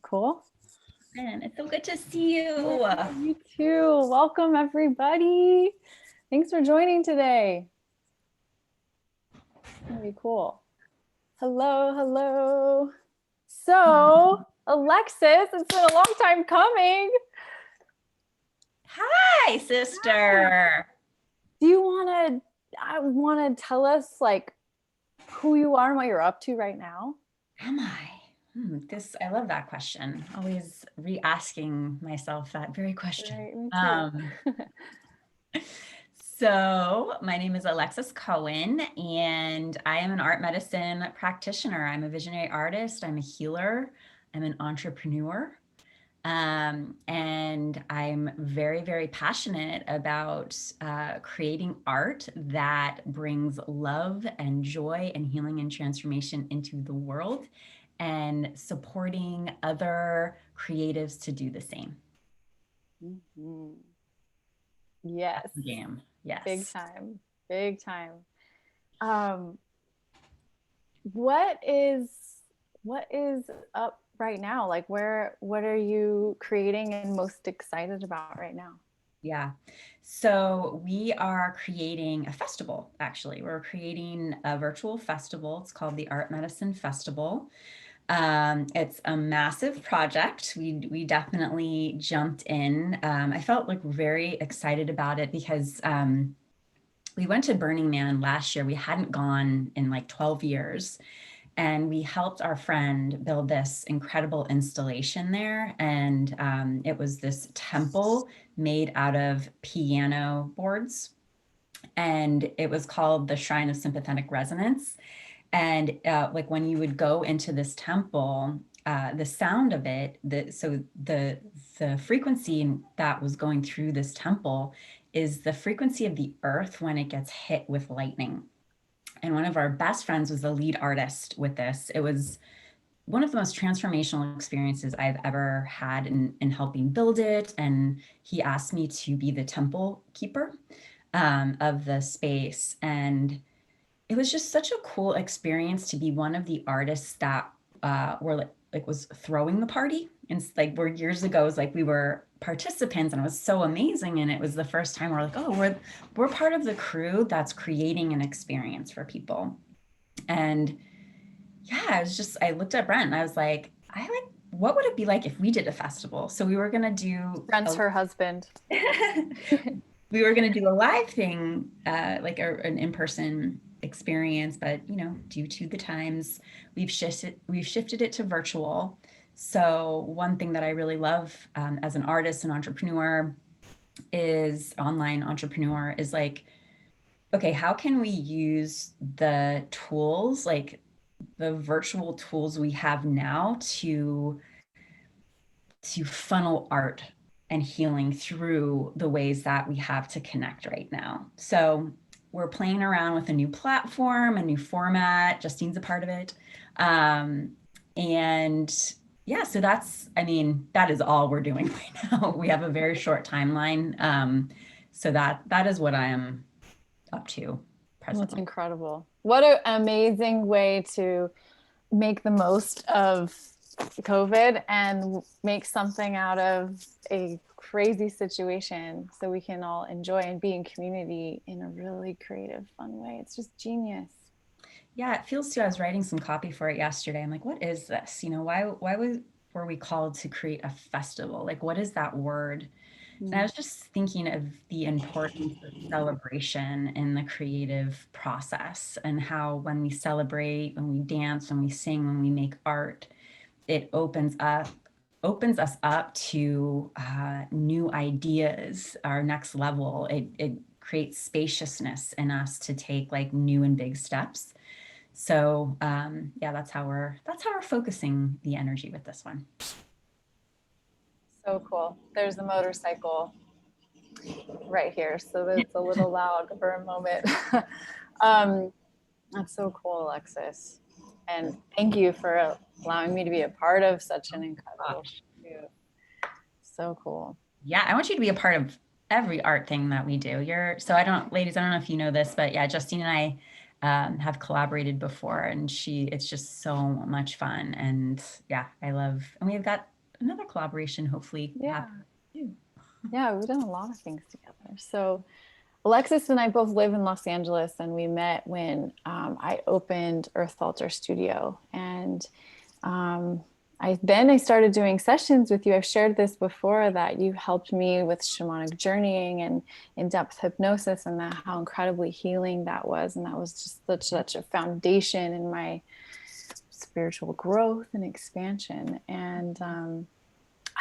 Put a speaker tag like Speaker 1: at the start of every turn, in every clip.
Speaker 1: Cool.
Speaker 2: And it's so good to see you.
Speaker 1: Yeah, you too. Welcome, everybody. Thanks for joining today. Very cool. Hello. So, Alexis, it's been a long time coming.
Speaker 2: Hi, sister.
Speaker 1: Do you want to tell us like who you are and what you're up to right now?
Speaker 2: Am I? I love that question. Always re-asking myself that very question.
Speaker 1: Right, me too.
Speaker 2: So my name is Alexis Cohen, and I am an art medicine practitioner. I'm a visionary artist. I'm a healer. I'm an entrepreneur. And I'm very, very passionate about creating art that brings love and joy and healing and transformation into the world and supporting other creatives to do the same.
Speaker 1: Mm-hmm. Yes.
Speaker 2: Jam. Yes.
Speaker 1: Big time. What is up right now? Like what are you creating and most excited about right now?
Speaker 2: Yeah. So we are creating a festival, actually. We're creating a virtual festival. It's called the Art Medicine Festival. It's a massive project. We definitely jumped in. I felt like very excited about it because we went to Burning Man last year. We hadn't gone in like 12 years. And we helped our friend build this incredible installation there. And it was this temple made out of piano boards. And it was called the Shrine of Sympathetic Resonance. And like when you would go into this temple, the sound of it, the frequency that was going through this temple is the frequency of the earth when it gets hit with lightning. And one of our best friends was the lead artist with this. It was one of the most transformational experiences I've ever had in helping build it. And he asked me to be the temple keeper of the space. And it was just such a cool experience to be one of the artists that were like was throwing the party. And like where years ago, it was like we were participants and it was so amazing. And it was the first time we're like, oh, we're part of the crew that's creating an experience for people. And yeah, I looked at Brent and I was like, what would it be like if we did a festival? So we were gonna do
Speaker 1: Brent's her husband.
Speaker 2: we were gonna do a live thing, like an in-person experience, but due to the times, we've shifted it to virtual. So one thing that I really love as an artist and entrepreneur online entrepreneur is like, okay, how can we use the tools, like the virtual tools we have now to funnel art and healing through the ways that we have to connect right now. So we're playing around with a new platform, a new format. Justine's a part of it. And yeah, so that is all we're doing right now. We have a very short timeline. So that is what I am up to presently.
Speaker 1: That's incredible. What an amazing way to make the most of COVID and make something out of a crazy situation so we can all enjoy and be in community in a really creative, fun way. It's just genius.
Speaker 2: Yeah, it feels too. I was writing some copy for it yesterday. I'm like, what is this? Why were we called to create a festival? Like, what is that word? And I was just thinking of the importance of celebration in the creative process and how when we celebrate, when we dance, when we sing, when we make art, it opens us up to new ideas, our next level. It creates spaciousness in us to take like new and big steps. So yeah, that's how we're focusing the energy with this one.
Speaker 1: So cool. There's the motorcycle right here. So that's a little loud for a moment. That's so cool, Alexis. And thank you for allowing me to be a part of such an incredible shoot. So cool.
Speaker 2: Yeah, I want you to be a part of every art thing that we do. Ladies, I don't know if you know this, but yeah, Justine and I have collaborated before, and it's just so much fun. And yeah, and we've got another collaboration hopefully
Speaker 1: Yeah.
Speaker 2: happen too.
Speaker 1: Yeah, we've done a lot of things together. So Alexis and I both live in Los Angeles, and we met when I opened Earth Altar Studio. And um, I started doing sessions with you. I've shared this before that you helped me with shamanic journeying and in-depth hypnosis, and that how incredibly healing that was. And that was just such a foundation in my spiritual growth and expansion. And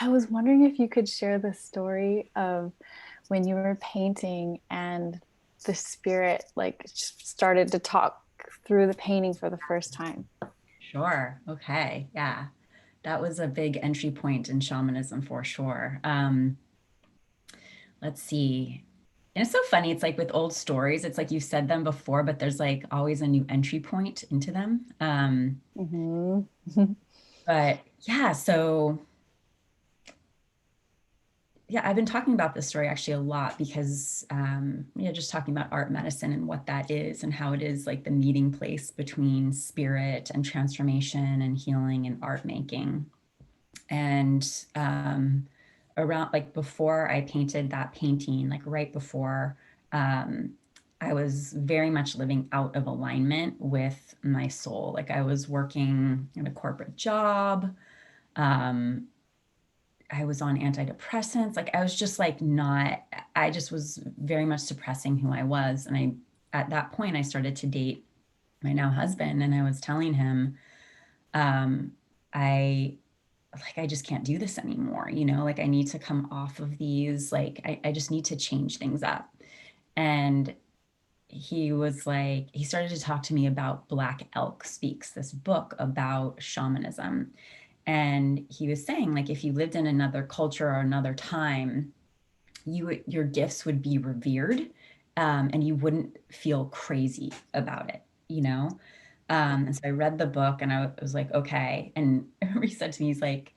Speaker 1: I was wondering if you could share the story of when you were painting and the spirit like started to talk through the painting for the first time.
Speaker 2: Sure. Okay. Yeah. That was a big entry point in shamanism for sure. Let's see. And it's so funny. It's like with old stories, it's like you said them before, but there's like always a new entry point into them.
Speaker 1: Mm-hmm.
Speaker 2: But yeah, so yeah, I've been talking about this story actually a lot because, just talking about art medicine and what that is and how it is like the meeting place between spirit and transformation and healing and art making. And around like before I painted that painting, like right before, um, I was very much living out of alignment with my soul. Like I was working in a corporate job. Um, I was on antidepressants. Like I was just like not, I just was very much suppressing who I was. And at that point, I started to date my now husband, and I was telling him, um, I, I just can't do this anymore. Like I need to come off of these, like, I just need to change things up. And he started to talk to me about Black Elk Speaks, this book about shamanism. And he was saying, like, if you lived in another culture or another time, your gifts would be revered, and you wouldn't feel crazy about it, you know? And so I read the book and I was like, okay. And he said to me, he's like,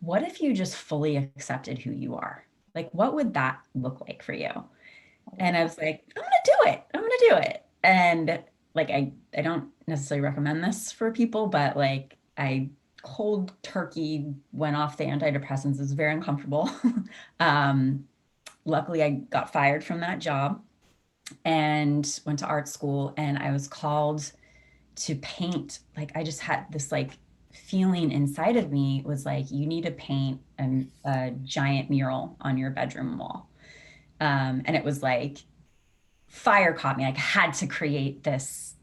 Speaker 2: what if you just fully accepted who you are? Like, what would that look like for you? And I was like, I'm gonna do it. I'm gonna do it. And like I don't necessarily recommend this for people, but like I cold turkey went off the antidepressants. It was very uncomfortable. um, Luckily I got fired from that job and went to art school, and I was called to paint. Like I just had this like feeling inside of me was like, you need to paint a giant mural on your bedroom wall. And it was like fire caught me. Like I had to create this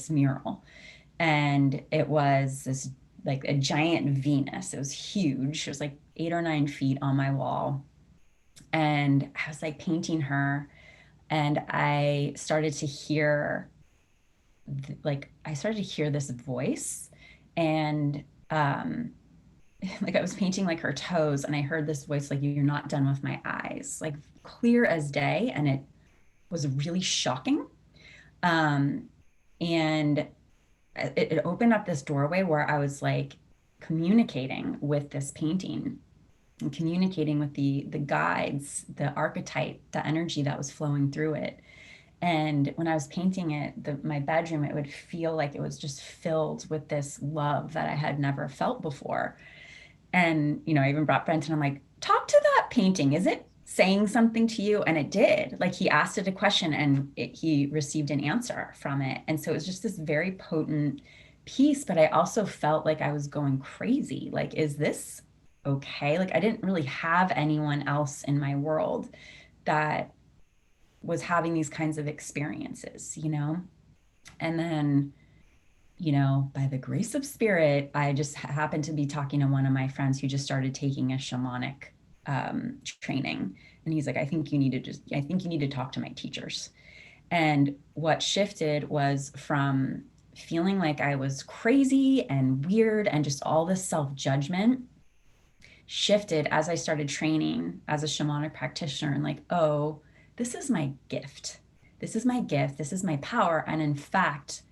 Speaker 2: mural, and it was this like a giant Venus. It was huge. It was like 8 or 9 feet on my wall, and I was like painting her, and I started to hear this voice, and like I was painting like her toes, and I heard this voice like, you're not done with my eyes, like clear as day. And it was really shocking. Um, and it opened up this doorway where I was like communicating with this painting and communicating with the guides, the archetype, the energy that was flowing through it. And when I was painting it, my bedroom, it would feel like it was just filled with this love that I had never felt before. And, I even brought Brenton, I'm like, talk to that painting. Is it saying something to you? And it did. Like he asked it a question, and he received an answer from it. And so it was just this very potent piece, but I also felt like I was going crazy. Like, is this okay? Like I didn't really have anyone else in my world that was having these kinds of experiences. And then, by the grace of spirit, I just happened to be talking to one of my friends who just started taking a shamanic training. And he's like, I think you need to talk to my teachers. And what shifted was from feeling like I was crazy and weird and just all this self-judgment shifted as I started training as a shamanic practitioner, and like, oh, this is my gift. This is my gift. This is my power. And in fact,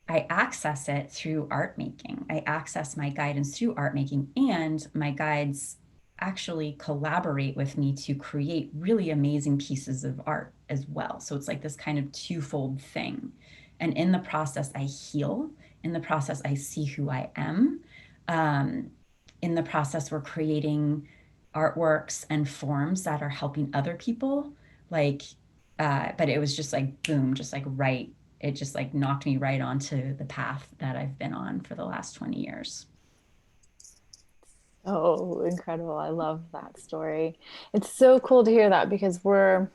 Speaker 2: I access it through art making. I access my guidance through art making, and my guides actually collaborate with me to create really amazing pieces of art as well. So it's like this kind of twofold thing. And in the process, I heal. In the process, I see who I am. In the process, we're creating artworks and forms that are helping other people. Like, but it was just like, boom, just like right. It just like knocked me right onto the path that I've been on for the last 20 years.
Speaker 1: Oh, incredible. I love that story. It's so cool to hear that because we're,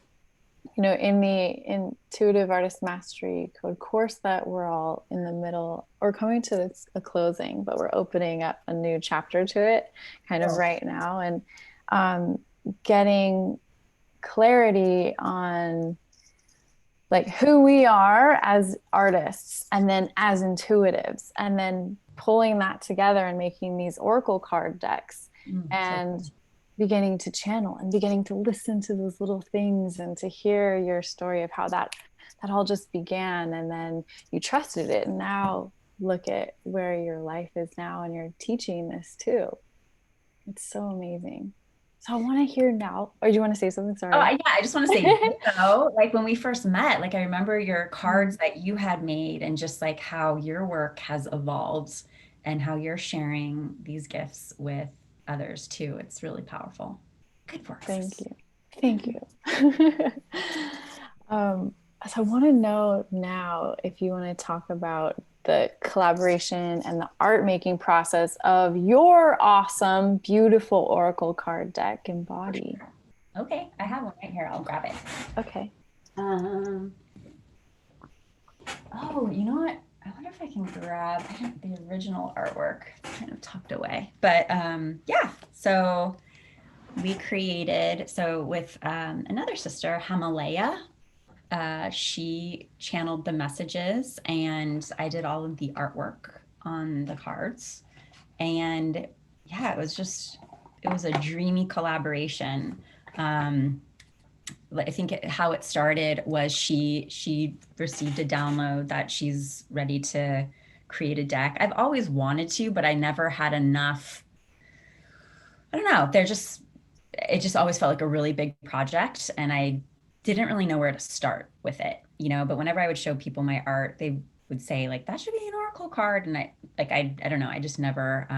Speaker 1: in the intuitive artist mastery code course that we're all in the middle or coming to a closing, but we're opening up a new chapter to it kind of
Speaker 2: Oh,
Speaker 1: right now, and um, getting clarity on like who we are as artists and then as intuitives, and then pulling that together and making these oracle card decks
Speaker 2: so
Speaker 1: and
Speaker 2: cool.
Speaker 1: beginning to channel and beginning to listen to those little things and to hear your story of how that all just began, and then you trusted it, and now look at where your life is now and you're teaching this too. It's so amazing. So I want to hear now, or do you want to say something?
Speaker 2: Oh,
Speaker 1: Sorry.
Speaker 2: yeah, I just want to say, like when we first met, like I remember your cards that you had made and just like how your work has evolved and how you're sharing these gifts with others too. It's really powerful. Good work,
Speaker 1: Thank
Speaker 2: sis.
Speaker 1: you. Thank you. um, so I want to know now if you want to talk about the collaboration and the art making process of your awesome, beautiful Oracle card deck,
Speaker 2: For
Speaker 1: Embody.
Speaker 2: sure. Okay, I have one right here. I'll grab it.
Speaker 1: Okay.
Speaker 2: Um, oh, you know what? I wonder if I can grab the original artwork. It's kind of tucked away. But yeah, so we created, so with another sister, Himalayaa, she channeled the messages and I did all of the artwork on the cards. And yeah, it was a dreamy collaboration. Um, I think how it started was she received a download that she's ready to create a deck. I've always wanted to, but I never had enough. I don't know. It just always felt like a really big project, and I didn't really know where to start with it, you know. But whenever I would show people my art, they would say like that should be an oracle card, and I don't know. I just never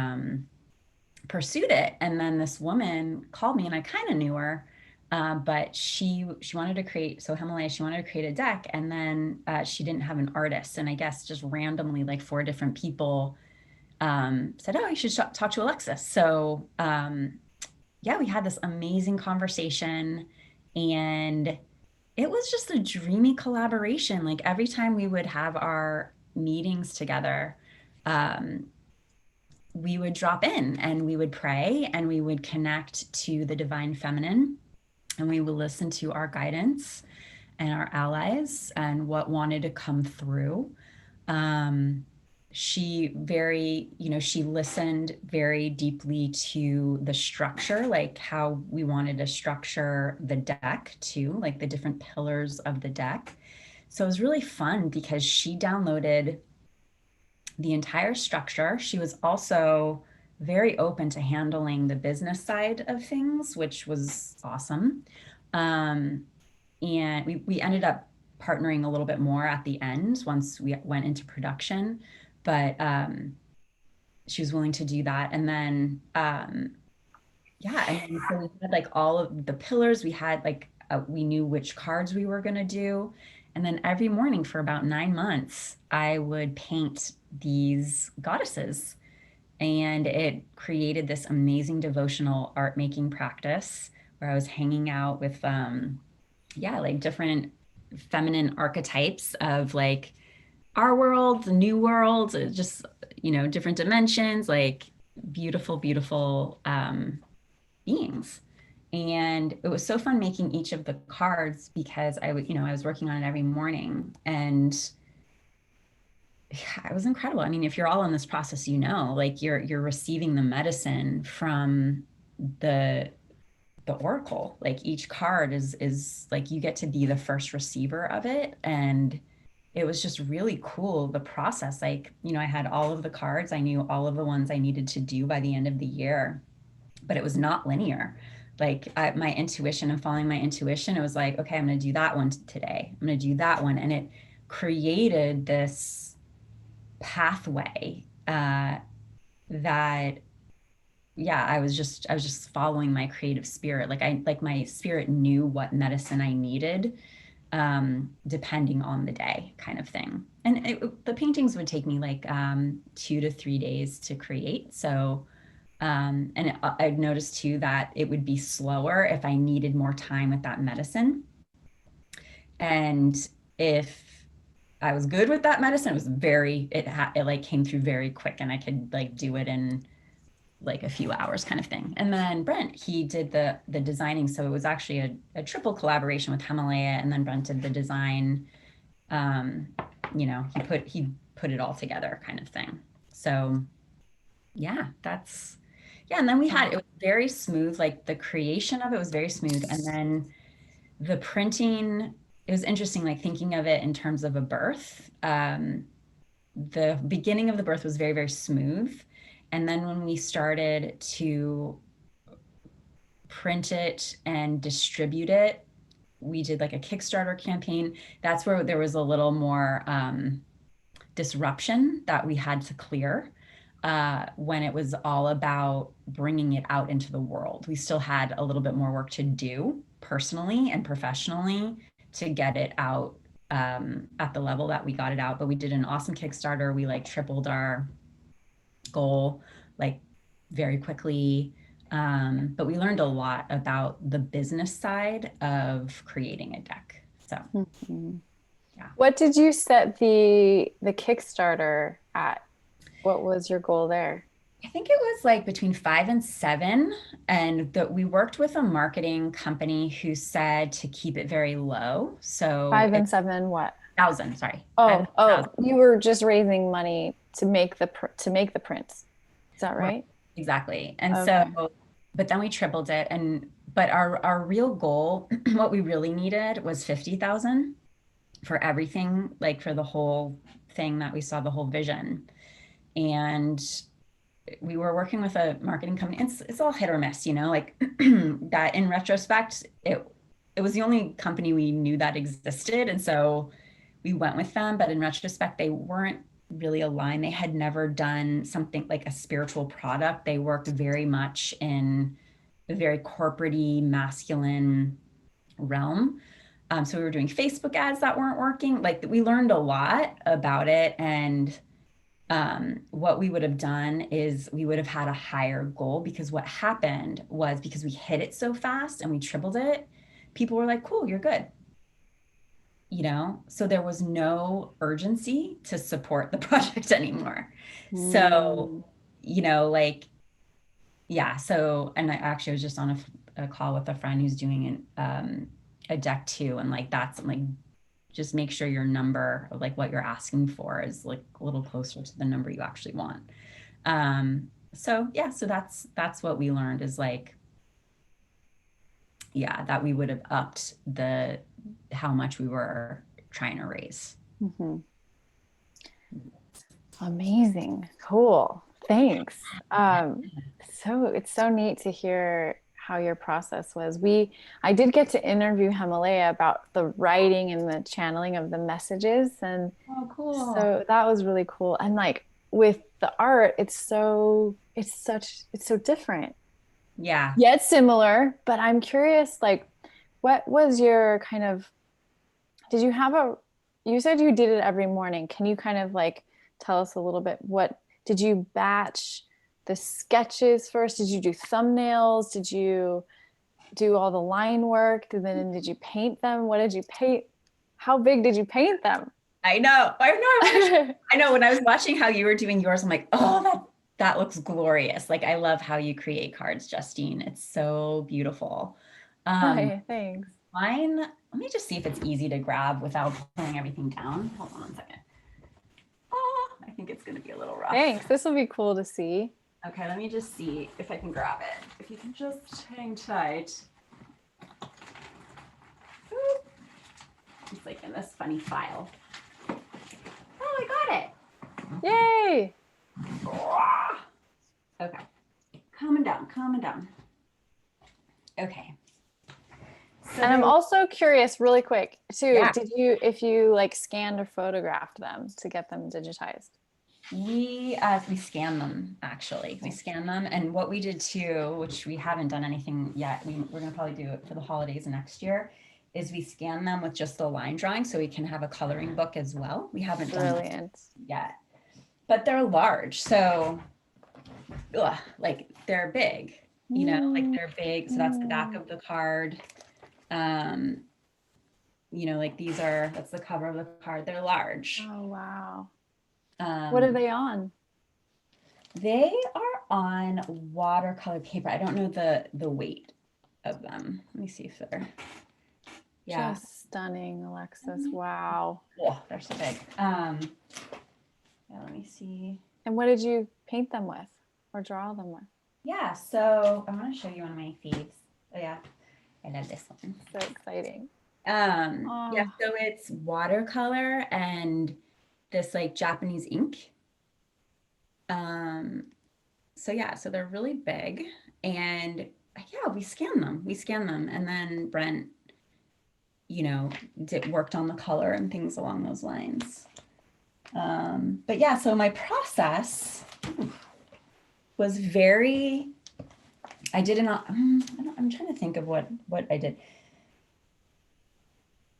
Speaker 2: pursued it. And then this woman called me, and I kind of knew her, but she wanted to create. So Himalaya, she wanted to create a deck, and then she didn't have an artist, and I guess just randomly, like four different people said, "Oh, you should talk to Alexis." So yeah, we had this amazing conversation, and it was just a dreamy collaboration. Like every time we would have our meetings together, um, we would drop in and we would pray and we would connect to the divine feminine and we would listen to our guidance and our allies and what wanted to come through. Um, she listened very deeply to the structure, like how we wanted to structure the deck too, like the different pillars of the deck. So it was really fun because she downloaded the entire structure. She was also very open to handling the business side of things, which was awesome. Um, and we ended up partnering a little bit more at the end once we went into production, but she was willing to do that. And then yeah, and then so we had like all of the pillars. We had like we knew which cards we were going to do. And then every morning for about 9 months, I would paint these goddesses. And it created this amazing devotional art making practice where I was hanging out with, yeah, like different feminine archetypes of like our world, the new world, just, different dimensions, like beautiful, beautiful beings. And it was so fun making each of the cards because I was working on it every morning and yeah, it was incredible. I mean, if you're all in this process, like you're receiving the medicine from the the oracle. Like each card is like you get to be the first receiver of it. And it was just really cool the process. Like, I had all of the cards. I knew all of the ones I needed to do by the end of the year, but it was not linear. Like my intuition and following my intuition, it was like, okay, I'm going to do that one today. I'm going to do that one. And it created this pathway that, yeah, I was just following my creative spirit. Like my spirit knew what medicine I needed, depending on the day, kind of thing. And the paintings would take me like 2 to 3 days to create. So, and I've noticed too that it would be slower if I needed more time with that medicine. And if I was good with that medicine, it was it like came through very quick, and I could like do it in like a few hours, kind of thing. And then Brent, he did the designing. So it was actually a triple collaboration with Himalaya, and then Brent did the design. Um, he put it all together, kind of thing. So yeah, and then it was very smooth. Like the creation of it was very smooth. And then the printing, it was interesting, like thinking of it in terms of a birth. The beginning of the birth was very, very smooth. And then when we started to print it and distribute it, we did like a Kickstarter campaign. That's where there was a little more disruption that we had to clear, when it was all about bringing it out into the world. We still had a little bit more work to do personally and professionally to get it out, at the level that we got it out. But we did an awesome Kickstarter. We like tripled our goal like very quickly. But we learned a lot about the business side of creating a deck. So
Speaker 1: Mhm.
Speaker 2: yeah.
Speaker 1: What did you set the Kickstarter at? What was your goal there?
Speaker 2: I think it was like between 5 and 7. And that we worked with a marketing company who said to keep it very low. So
Speaker 1: Five and
Speaker 2: it's
Speaker 1: seven, what?
Speaker 2: 1,000, sorry.
Speaker 1: Oh,
Speaker 2: 5,000.
Speaker 1: oh, you were just raising money to make the prints. Is that
Speaker 2: Right.
Speaker 1: right?
Speaker 2: Exactly. And so,
Speaker 1: Okay.
Speaker 2: but then we tripled it. But our real goal, what we really needed was 50,000 for everything, like for the whole thing that we saw, the whole vision. And we were working with a marketing company. It's all hit or miss, like that in retrospect, it was the only company we knew that existed. And so we went with them, but in retrospect, they weren't really aligned. They had never done something like a spiritual product. They worked very much in a very corporate-y, masculine realm. So we were doing Facebook ads that weren't working. Like we learned a lot about it. And what we would have done is we would have had a higher goal, because what happened was, because we hit it so fast and we tripled it, people were like, cool, you're good. So there was no urgency to support the project anymore. So,
Speaker 1: Mm.
Speaker 2: like, yeah. So, and I actually was just on a call with a friend who's doing a deck too. And like, that's like, just make sure your number of like what you're asking for is like a little closer to the number you actually want. So yeah, so that's what we learned is like, yeah, that we would have upped how much we were trying to raise.
Speaker 1: Mhm. Amazing. Cool. Thanks. So it's so neat to hear how your process was. I did get to interview Himalaya about the writing and the channeling of the messages. And
Speaker 2: Oh, cool.
Speaker 1: so that was really cool. And like with the art, it's so different,
Speaker 2: Yeah.
Speaker 1: yet similar. But I'm curious, like, what was your kind of, did you have you said you did it every morning. Can you kind of like tell us a little bit, what did you batch the sketches first? Did you do thumbnails? Did you do all the line work? Then did you paint them? What did you paint? How big did you paint them?
Speaker 2: I know. I know. When I was watching how you were doing yours, I'm like, oh, that looks glorious. Like I love how you create cards, Justine. It's so beautiful. Um,
Speaker 1: Hi, thanks.
Speaker 2: Mine, let me just see if it's easy to grab without pulling everything down. Hold on 1 second. Oh, I think it's going to be a little rough.
Speaker 1: Thanks. This will be cool to see.
Speaker 2: Okay, let me just see if I can grab it. If you can just hang tight. Oop. It's like in this funny file. Oh, I got it.
Speaker 1: Yay!
Speaker 2: Okay, calming down. Okay. So
Speaker 1: And I'm
Speaker 2: they're,
Speaker 1: also curious, really quick, too,
Speaker 2: yeah,
Speaker 1: if you like scanned or photographed them to get them digitized?
Speaker 2: we scan them actually. We
Speaker 1: Okay.
Speaker 2: scan them, and what we did too, which we haven't done anything yet. We're gonna probably do it for the holidays next year. Is we scan them with just the line drawing, so we can have a coloring book as well. We haven't done that
Speaker 1: Brilliant.
Speaker 2: yet, but they're large, so like they're big. You know, like
Speaker 1: Mm,
Speaker 2: they're big. So that's the back
Speaker 1: mm.
Speaker 2: of the card. Um, you know, like that's the cover of the card. They're large.
Speaker 1: Oh, wow. What are
Speaker 2: Um,
Speaker 1: they on?
Speaker 2: they are on watercolor paper. I don't know the weight of them. Let me see if they're, yeah.
Speaker 1: Just stunning, Alexis. Wow.
Speaker 2: Oh, they're so big. Yeah, let me see.
Speaker 1: And what did you paint them with or draw them with?
Speaker 2: Yeah, so I want to show you one of my faves. Oh yeah, I love this one.
Speaker 1: So exciting.
Speaker 2: Yeah,
Speaker 1: Oh,
Speaker 2: so it's watercolor and this like Japanese ink. Um, so yeah, so they're really big, and yeah, we scan them. We scan them, and then Brent, you know, worked on the color and things along those lines. But yeah, so my process was very. I did not. I'm trying to think of what I did.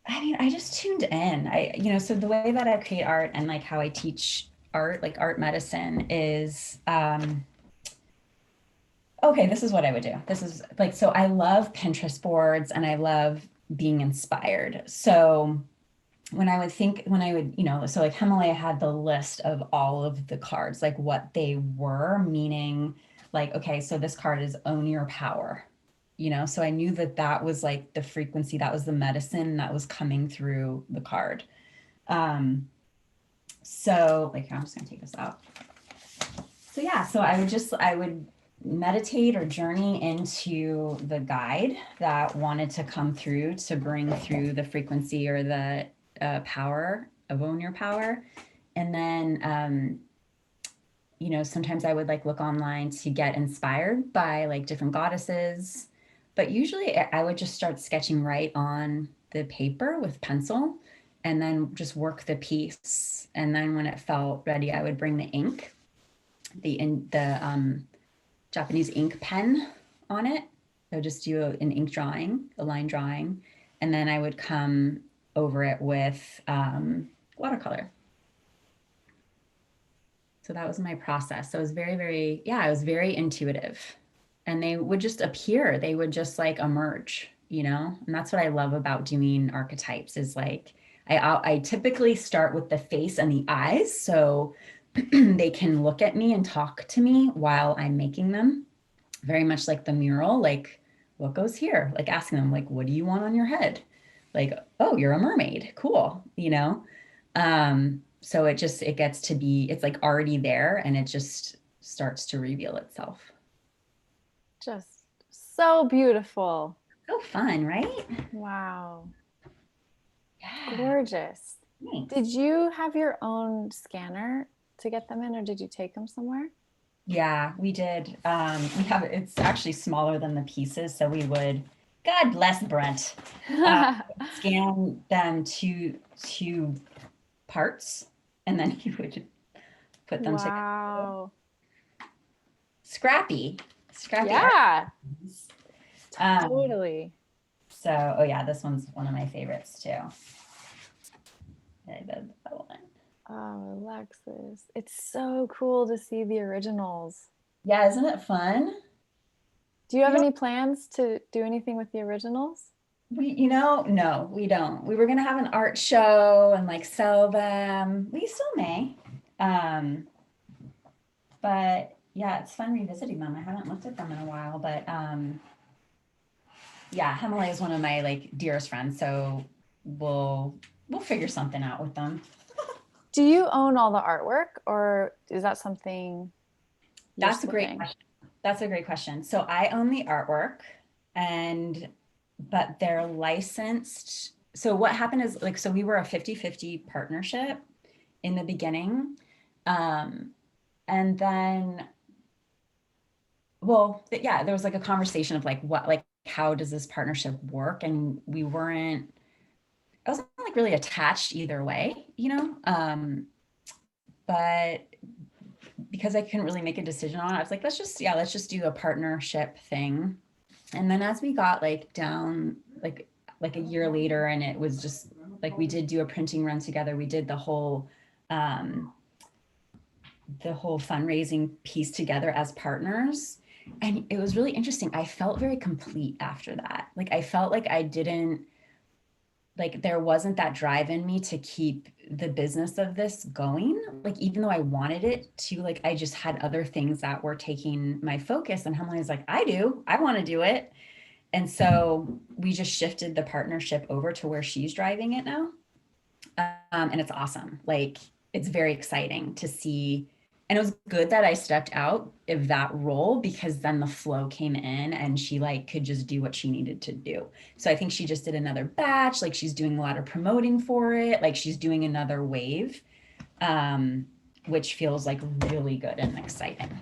Speaker 2: I mean, I just tuned in. So the way that I create art and like how I teach art, like art medicine, is okay, this is what I would do. This is like, so I love Pinterest boards and I love being inspired. So when I would, so like Himalaya had the list of all of the cards, like what they were, meaning like, okay, so this card is own your power, so I knew that that was like the frequency, that was the medicine that was coming through the card. So like, I'm just gonna take this out. So yeah, so I would meditate or journey into the guide that wanted to come through to bring through the frequency or the power of own your power. And then, sometimes I would like look online to get inspired by like different goddesses, but usually I would just start sketching right on the paper with pencil and then just work the piece. And then when it felt ready, I would bring the ink, the Japanese ink pen on it. I would just do an ink drawing, a line drawing, and then I would come over it with watercolor. So that was my process. So it was very, very, yeah, it was very intuitive. And they would just appear, they would just like emerge, And that's what I love about doing archetypes is like, I typically start with the face and the eyes. So they can look at me and talk to me while I'm making them. Very much like the mural, like what goes here? Like asking them, like, what do you want on your head? Like, oh, you're a mermaid. Cool. So it gets to be, it's like already there and it just starts to reveal itself.
Speaker 1: just so beautiful.
Speaker 2: So fun, right?
Speaker 1: Wow.
Speaker 2: Yeah.
Speaker 1: Gorgeous. Did
Speaker 2: Thanks.
Speaker 1: you have your own scanner to get them in, or did you take them somewhere?
Speaker 2: Yeah, we did. It's actually smaller than the pieces. So we would, God bless Brent, uh, scan them to parts and then he would put them together.
Speaker 1: Wow.
Speaker 2: Scrappy art.
Speaker 1: Yeah,
Speaker 2: Um,
Speaker 1: totally.
Speaker 2: so, oh yeah, this one's one of my favorites too. I did that one.
Speaker 1: Oh, Alexis. It's so cool to see the originals.
Speaker 2: Yeah, isn't it fun?
Speaker 1: Do you
Speaker 2: We
Speaker 1: have
Speaker 2: don't,
Speaker 1: any plans to do anything with the originals?
Speaker 2: no, we don't. We were gonna have an art show and like sell them. We still may. Um, but yeah, it's fun revisiting them. I haven't looked at them in a while, but yeah, Himalaya is one of my like dearest friends, so we'll figure something out with them.
Speaker 1: Do you own all the artwork, or is that something you're
Speaker 2: That's a great
Speaker 1: splitting?
Speaker 2: question. That's a great question. So I own the artwork and but they're licensed. So what happened is like so we were a 50-50 partnership in the beginning. And then well, yeah, there was like a conversation of like what like how does this partnership work? And I wasn't like really attached either way, but because I couldn't really make a decision on it, I was like, let's just do a partnership thing. And then as we got like down, like a year later, and it was just like, we did do a printing run together. We did um, the whole fundraising piece together as partners. And it was really interesting. I felt very complete after that. Like, I felt like there wasn't that drive in me to keep the business of this going. Like, even though I wanted it to, like, I just had other things that were taking my focus. And Himalaya's like, I want to do it. And so we just shifted the partnership over to where she's driving it now. And it's awesome. Like, it's very exciting to see. And it was good that I stepped out of that role, because then the flow came in and she like could just do what she needed to do. So I think she just did another batch. Like, she's doing a lot of promoting for it. Like, she's doing another wave, which feels like really good and exciting.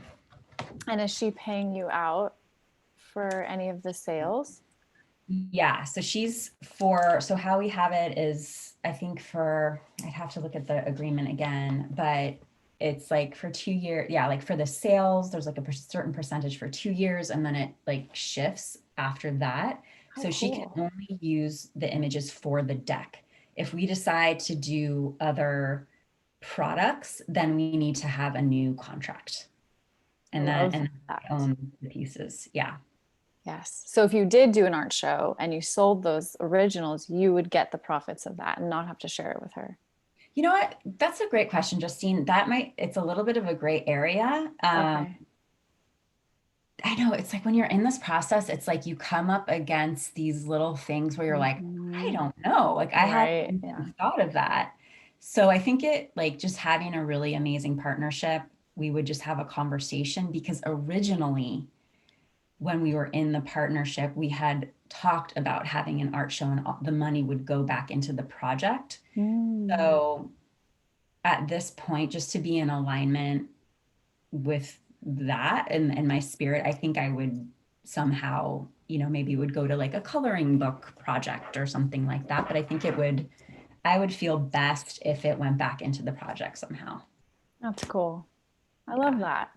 Speaker 1: And is she paying you out for any of the sales?
Speaker 2: Yeah. So so how we have it is, I think I'd have to look at the agreement again, but it's like for 2 years. Yeah. Like, for the sales, there's like a certain percentage for 2 years, and then it like shifts after that.
Speaker 1: Oh,
Speaker 2: So she can
Speaker 1: cool.
Speaker 2: only use the images for the deck. If we decide to do other products, then we need to have a new contract.
Speaker 1: I
Speaker 2: And
Speaker 1: love
Speaker 2: I
Speaker 1: that.
Speaker 2: own the pieces. Yeah.
Speaker 1: Yes. So if you did do an art show and you sold those originals, you would get the profits of that and not have to share it with her.
Speaker 2: You know what? That's a great question, Justine. It's a little bit of a gray area.
Speaker 1: Okay.
Speaker 2: I know, it's like when you're in this process, it's like you come up against these little things where you're like, I
Speaker 1: Mhm.
Speaker 2: don't know. Like, I hadn't
Speaker 1: Right. Yeah.
Speaker 2: even thought of that. So I think like just having a really amazing partnership, we would just have a conversation, because originally when we were in the partnership, we had talked about having an art show, and the money would go back into the project.
Speaker 1: Mm.
Speaker 2: So at this point, just to be in alignment with that and my spirit, I think I would somehow, maybe would go to like a coloring book project or something like that. But I think I would feel best if it went back into the project somehow.
Speaker 1: That's cool. I love
Speaker 2: Yeah.
Speaker 1: that.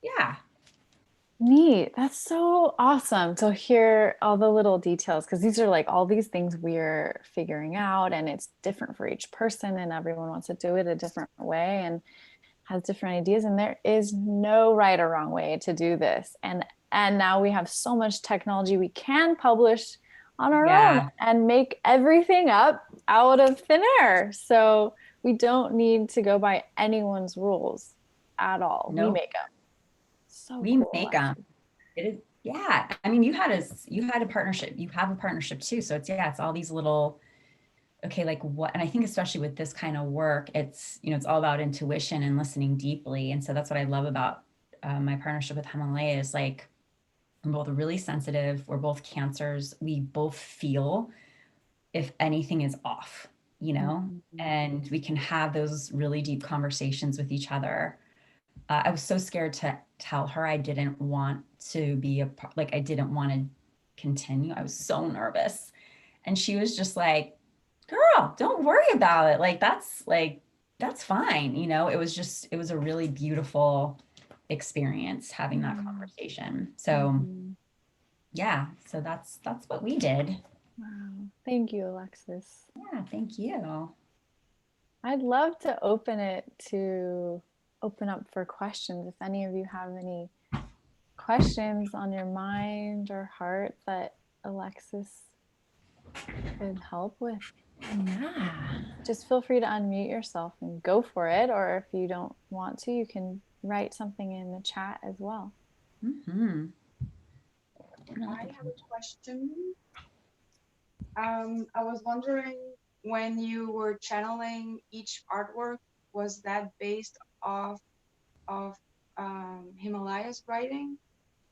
Speaker 2: Yeah.
Speaker 1: Neat. That's so awesome to hear all the little details, because these are like all these things we're figuring out, and it's different for each person, and everyone wants to do it a different way and has different ideas, and there is no right or wrong way to do this. And now we have so much technology, we can publish on our own
Speaker 2: Yeah.
Speaker 1: and make everything up out of thin air. So we don't need to go by anyone's rules at all. We
Speaker 2: No,
Speaker 1: make them. So
Speaker 2: we
Speaker 1: cool,
Speaker 2: make them.
Speaker 1: Alexis.
Speaker 2: It is. Yeah. I mean, you had a partnership, you have a partnership too. So it's all these little, okay, like what, and I think especially with this kind of work, it's all about intuition and listening deeply. And so that's what I love about my partnership with Himalaya is like, we're both really sensitive. We're both cancers. We both feel if anything is off,
Speaker 1: Mhm.
Speaker 2: and we can have those really deep conversations with each other. I was so scared to tell her I didn't want to be like, I didn't want to continue. I was so nervous. And she was just like, girl, don't worry about it. That's fine. It was a really beautiful experience having that
Speaker 1: Mm.
Speaker 2: conversation. So
Speaker 1: Mhm.
Speaker 2: yeah, so that's what we did.
Speaker 1: Wow. Thank you, Alexis.
Speaker 2: Yeah, thank you.
Speaker 1: I'd love to open up for questions. If any of you have any questions on your mind or heart that Alexis could help with,
Speaker 2: Yeah.
Speaker 1: just feel free to unmute yourself and go for it. Or if you don't want to, you can write something in the chat as well.
Speaker 2: Mm-hmm.
Speaker 3: I have a question. I was wondering, when you were channeling each artwork, was that based of Himalaya's writing,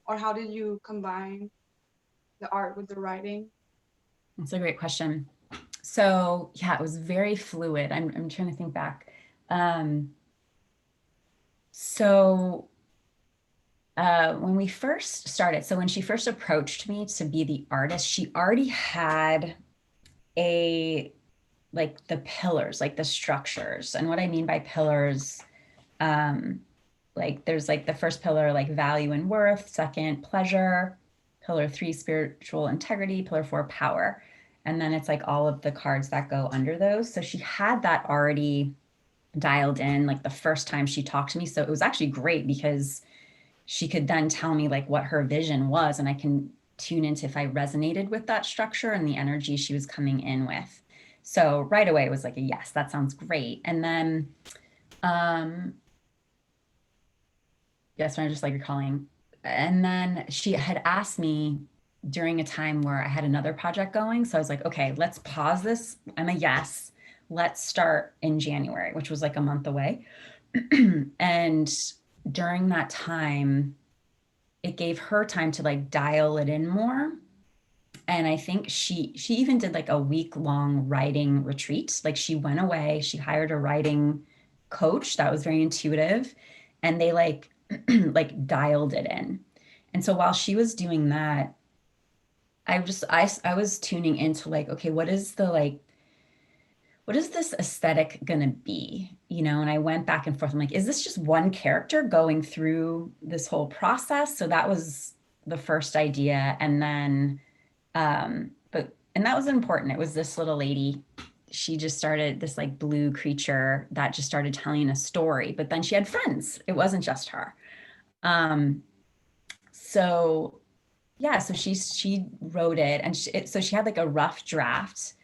Speaker 3: or how did you combine the art with the writing?
Speaker 2: That's a great question. So yeah, it was very fluid. I'm trying to think back. Um, so when we first started, so when she first approached me to be the artist, she already had like the pillars, like the structures. And what I mean by pillars, like there's like the first pillar, like value and worth, second, pleasure, pillar 3, spiritual integrity, pillar 4, power. And then it's like all of the cards that go under those. So she had that already dialed in like the first time she talked to me. So it was actually great because she could then tell me like what her vision was, and I can tune into if I resonated with that structure and the energy she was coming in with. So right away it was like a yes, that sounds great. And then yes, I'm just like recalling. And then she had asked me during a time where I had another project going. So I was like, okay, let's pause this. I'm a yes. Let's start in January, which was like a month away. And during that time, it gave her time to like dial it in more. And I think she even did like a week-long writing retreat. Like she went away, she hired a writing coach that was very intuitive, and they like like dialed it in. And so while she was doing that, I was tuning into like, okay, what is this aesthetic gonna be? You know, and I went back and forth. I'm like, is this just one character going through this whole process? So that was the first idea. And then, and that was important. It was this little lady. She just started this like blue creature that just started telling a story, but then she had friends. It wasn't just her. So yeah, so she wrote it, and so she had like a rough draft,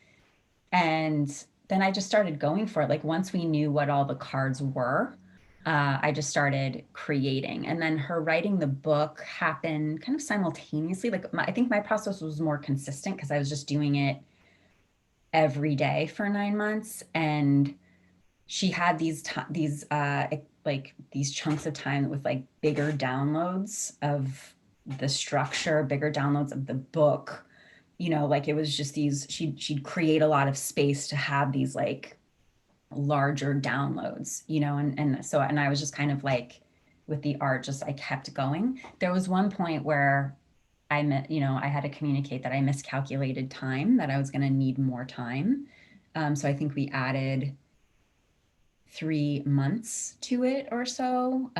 Speaker 2: and then I just started going for it. Like once we knew what all the cards were, I just started creating. And then her writing the book happened kind of simultaneously. Like I think my process was more consistent because I was just doing it every day for 9 months. And she had these like these chunks of time with like bigger downloads of the structure, bigger downloads of the book. You know, like it was just these, she'd create a lot of space to have these like larger downloads, you know, and I was just kind of like with the art, just I kept going. There was one point where I had to communicate that I miscalculated time, that I was going to need more time. So I think we added 3 months to it or so.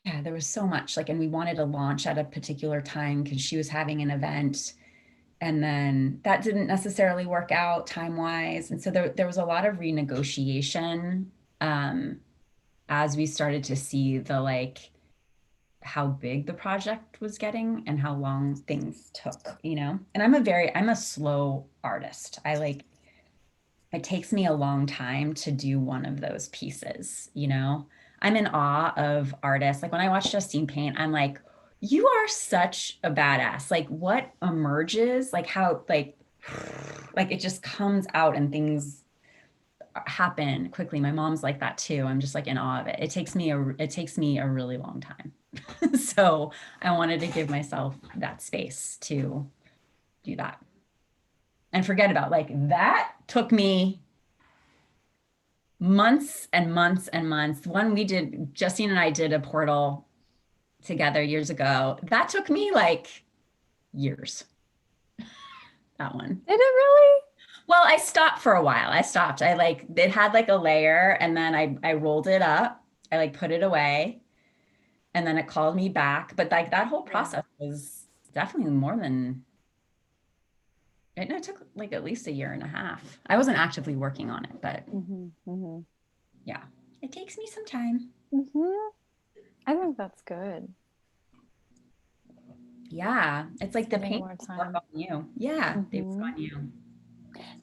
Speaker 2: Yeah, there was so much like, and we wanted to launch at a particular time because she was having an event, and then that didn't necessarily work out time wise. And so there was a lot of renegotiation as we started to see the like how big the project was getting and how long things took, you know. And I'm a slow artist. It takes me a long time to do one of those pieces, you know. I'm in awe of artists. Like when I watch Justine paint, I'm like, you are such a badass. Like what emerges, like how like it just comes out and things happen quickly. My mom's like that too. I'm just like in awe of it. It takes me a really long time. So I wanted to give myself that space to do that. And forget about like that took me months and months and months. Justine and I did a portal together years ago. That took me like years. That one.
Speaker 1: Did it really?
Speaker 2: Well, I stopped for a while. It had like a layer, and then I rolled it up. I like put it away, and then it called me back. But like that whole process was definitely more than it took like at least a year and a half. I wasn't actively working on it, but yeah, it takes me some time.
Speaker 1: I think that's good.
Speaker 2: Yeah, it's like the paint
Speaker 1: more
Speaker 2: work
Speaker 1: time.
Speaker 2: on you. Yeah, they work on you.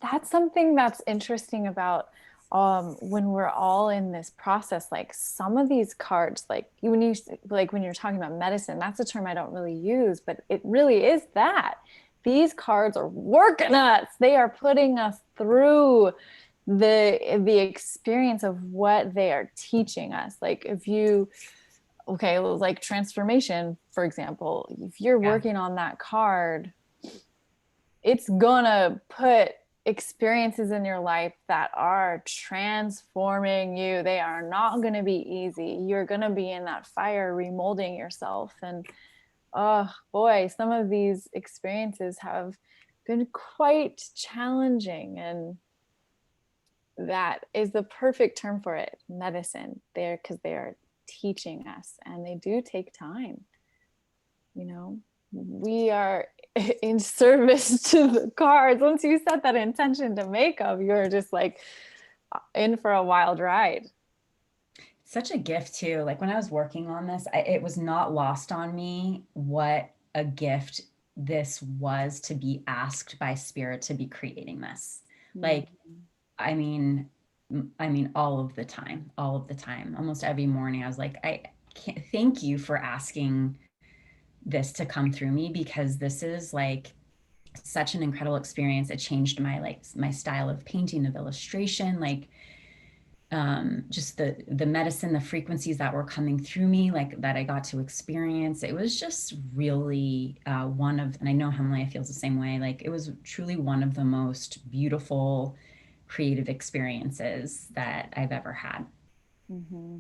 Speaker 1: That's something that's interesting about when we're all in this process. Like some of these cards, like when you're talking about medicine, that's a term I don't really use, but it really is that. These cards are working us. They are putting us through the experience of what they are teaching us. Like like transformation, for example, if you're working on that card, it's gonna put experiences in your life that are transforming you. They are not going to be easy. You're going to be in that fire remolding yourself. And oh boy, some of these experiences have been quite challenging, and that is the perfect term for it, medicine. There, because they are teaching us, and they do take time. You know, we are in service to the cards. Once you set that intention to makeup, you're just like in for a wild ride.
Speaker 2: Such a gift too. Like when I was working on this, it was not lost on me what a gift this was to be asked by spirit to be creating this. Like, I mean, all of the time, almost every morning, I was like, I can't thank you for asking this to come through me, because this is like such an incredible experience. It changed my style of painting, of illustration, like just the medicine, the frequencies that were coming through me, like that I got to experience. It was just really one of, and I know Himalayaa feels the same way, like it was truly one of the most beautiful creative experiences that I've ever had.
Speaker 1: Mm-hmm.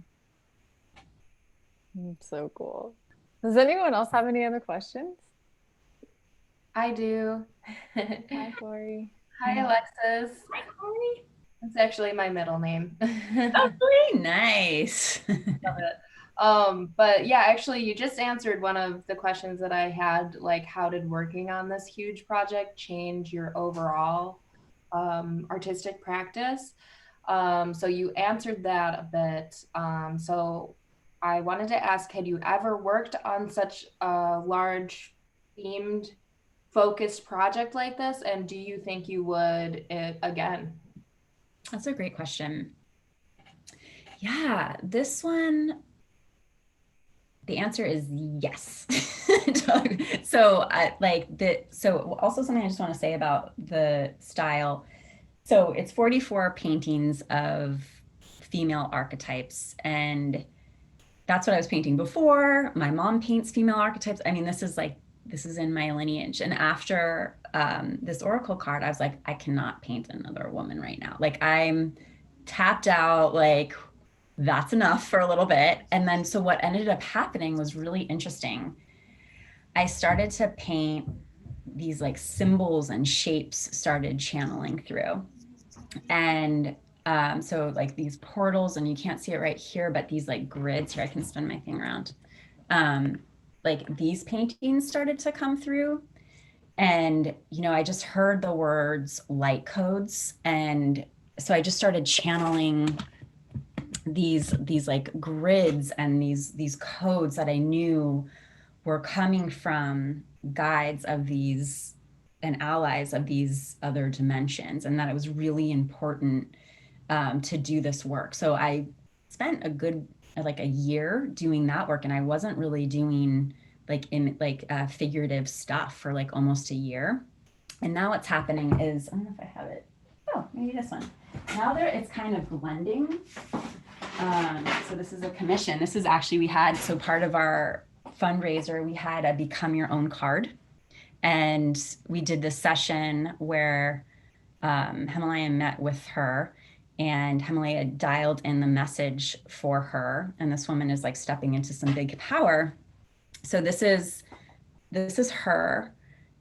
Speaker 1: So cool. Does anyone else have any other questions?
Speaker 4: I do.
Speaker 1: Hi, Corey.
Speaker 4: Hi, Alexis.
Speaker 2: Hi, Corey.
Speaker 4: That's actually my middle name.
Speaker 2: Oh, very nice.
Speaker 4: Love it. But yeah, actually, you just answered one of the questions that I had, like, how did working on this huge project change your overall artistic practice? So you answered that a bit. So I wanted to ask, had you ever worked on such a large themed focused project like this? And do you think you would again?
Speaker 2: That's a great question. Yeah, this one, the answer is yes. So also something I just want to say about the style. So it's 44 paintings of female archetypes, and that's what I was painting before. My mom paints female archetypes. I mean, this is in my lineage. And after this oracle card, I was like, I cannot paint another woman right now. Like I'm tapped out, like that's enough for a little bit. And then, so what ended up happening was really interesting. I started to paint these like symbols and shapes started channeling through. And so like these portals, and you can't see it right here, but these like grids here, I can spin my thing around. Like these paintings started to come through. And, you know, I just heard the words light codes. And so I just started channeling these like grids and these codes that I knew were coming from guides of these and allies of these other dimensions, and that it was really important to do this work. So I spent a good like a year doing that work, and I wasn't really doing figurative stuff for like almost a year. And now what's happening is, I don't know if I have it. Oh, maybe this one. Now it's kind of blending. So this is a commission. This is actually, so part of our fundraiser, we had a Become Your Own card. And we did this session where Himalayaa met with her, and Himalayaa dialed in the message for her. And this woman is like stepping into some big power. So this is her.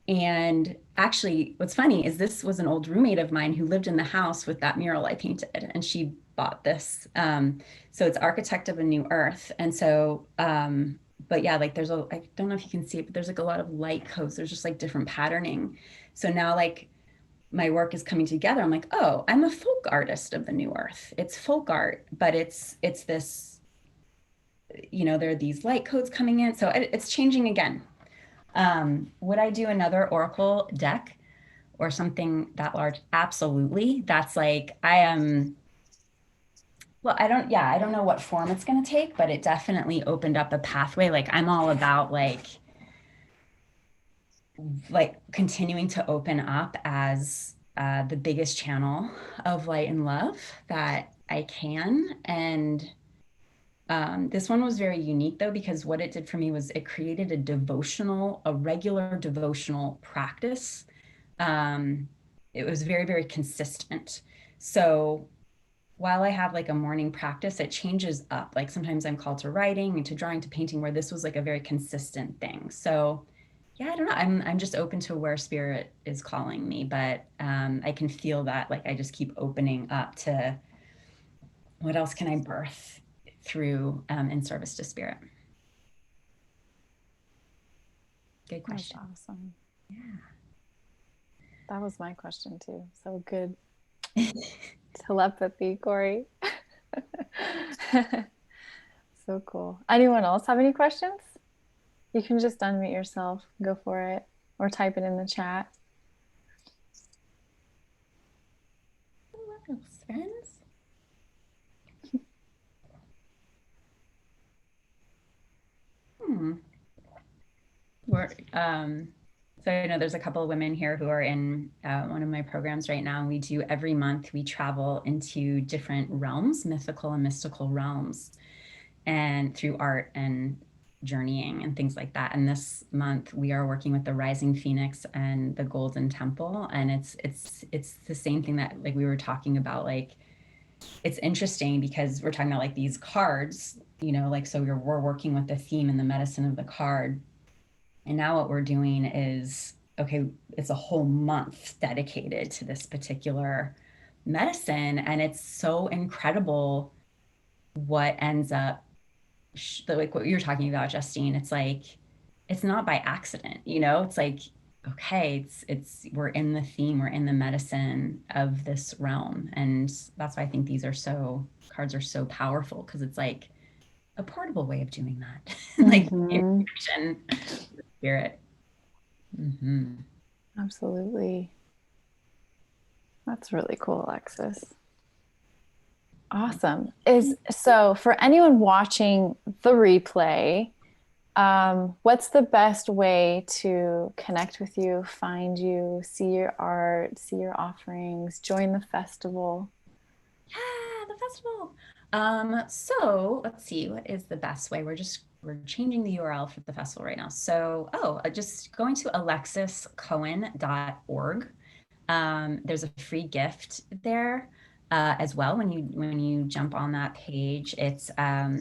Speaker 2: And actually, what's funny is this was an old roommate of mine who lived in the house with that mural I painted, and she bought this. So it's Architect of a New Earth. And so, but yeah, like I don't know if you can see it, but there's like a lot of light codes. There's just like different patterning. So now like my work is coming together. I'm like, oh, I'm a folk artist of the New Earth. It's folk art, but it's this, you know, there are these light codes coming in. So it's changing again. Would I do another oracle deck or something that large? Absolutely. That's like, well, I don't know what form it's going to take, but it definitely opened up a pathway. Like I'm all about like continuing to open up as the biggest channel of light and love that I can. And this one was very unique though, because what it did for me was it created a regular devotional practice it was very, very consistent. So while I have like a morning practice, it changes up. Like sometimes I'm called to writing and to drawing to painting, where this was like a very consistent thing. So yeah, I don't know. I'm just open to where spirit is calling me, but I can feel that like I just keep opening up to what else can I birth through in service to spirit. Good question.
Speaker 1: That's awesome. Yeah. That was my question too. So good. Telepathy, Corey. So cool. Anyone else have any questions? You can just unmute yourself, go for it, or type it in the chat.
Speaker 2: What else, friends? So I know there's a couple of women here who are in one of my programs right now. And we do every month, we travel into different realms, mythical and mystical realms, and through art and journeying and things like that. And this month we are working with the Rising Phoenix and the Golden Temple. And it's the same thing that like we were talking about. Like it's interesting because we're talking about like these cards, you know, like so we're working with the theme and the medicine of the card. And now what we're doing is, okay, it's a whole month dedicated to this particular medicine. And it's so incredible what ends up, like what you're talking about, Justine. It's like, it's not by accident, you know, it's like, okay, we're in the theme, we're in the medicine of this realm. And that's why I think cards are so powerful, because it's like a portable way of doing that. Like connection. Spirit.
Speaker 1: Absolutely. That's really cool, Alexis. Awesome. So for anyone watching the replay, what's the best way to connect with you, find you, see your art, see your offerings, join the festival?
Speaker 2: Yeah, the festival. So let's see, what is the best way? We're changing the URL for the festival right now. So, just going to alexiscohen.org. There's a free gift there as well. When you jump on that page, it's a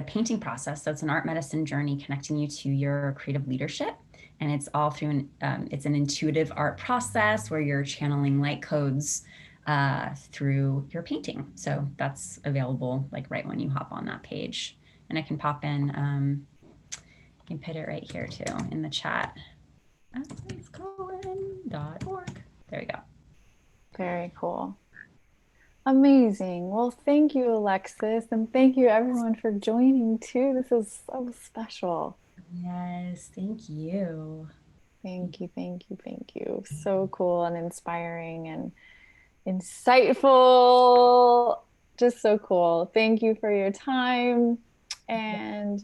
Speaker 2: painting process. So it's an art medicine journey connecting you to your creative leadership. And it's all through it's an intuitive art process where you're channeling light codes through your painting. So that's available like right when you hop on that page. And I can pop in, I can put it right here too in the chat. alexiscohen.org. There we go.
Speaker 1: Very cool. Amazing. Well, thank you, Alexis, and thank you everyone for joining too. This is so special.
Speaker 2: Yes, thank you.
Speaker 1: Thank you, thank you, thank you. So cool and inspiring and insightful. Just so cool. Thank you for your time, and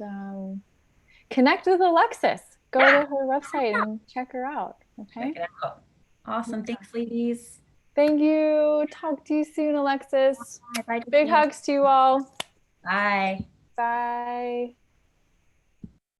Speaker 1: connect with Alexis. Go to her website and check her out. Okay.
Speaker 2: Check it out. Awesome. Thanks, ladies.
Speaker 1: Thank you. Talk to you soon, Alexis.
Speaker 2: Bye.
Speaker 1: Big hugs to you all.
Speaker 2: Bye.
Speaker 1: Bye.